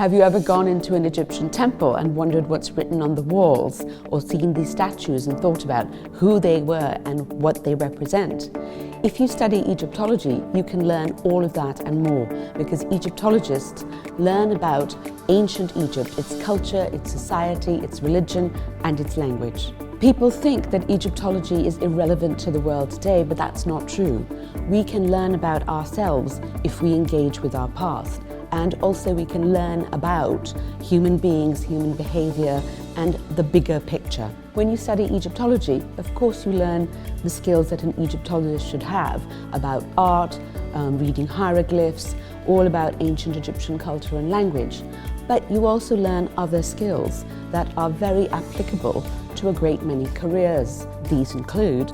Have you ever gone into an Egyptian temple and wondered what's written on the walls, or seen these statues and thought about who they were and what they represent? If you study Egyptology, you can learn all of that and more, because Egyptologists learn about ancient Egypt, its culture, its society, its religion, and its language. People think that Egyptology is irrelevant to the world today, but that's not true. We can learn about ourselves if we engage with our past. And also we can learn about human beings, human behavior, and the bigger picture. When you study Egyptology, of course you learn the skills that an Egyptologist should have about art, reading hieroglyphs, all about ancient Egyptian culture and language. But you also learn other skills that are very applicable to a great many careers. These include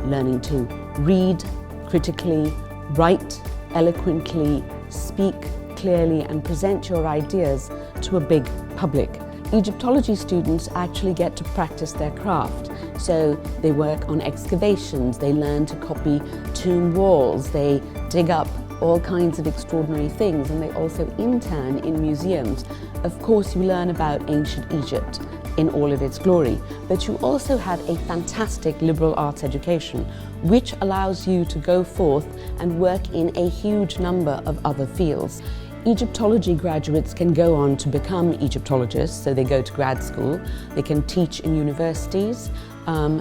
learning to read critically, write eloquently, speak clearly, and present your ideas to a big public. Egyptology students actually get to practice their craft. So they work on excavations, they learn to copy tomb walls, they dig up all kinds of extraordinary things, and they also intern in museums. Of course, you learn about ancient Egypt in all of its glory, but you also have a fantastic liberal arts education, which allows you to go forth and work in a huge number of other fields. Egyptology graduates can go on to become Egyptologists, so they go to grad school, they can teach in universities,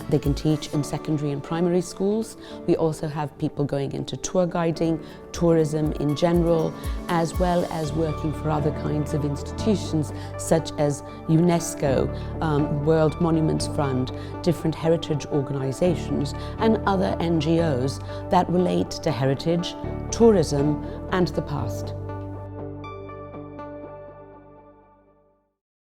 they can teach in secondary and primary schools. We also have people going into tour guiding, tourism in general, as well as working for other kinds of institutions such as UNESCO, World Monuments Fund, different heritage organizations, and other NGOs that relate to heritage, tourism, and the past.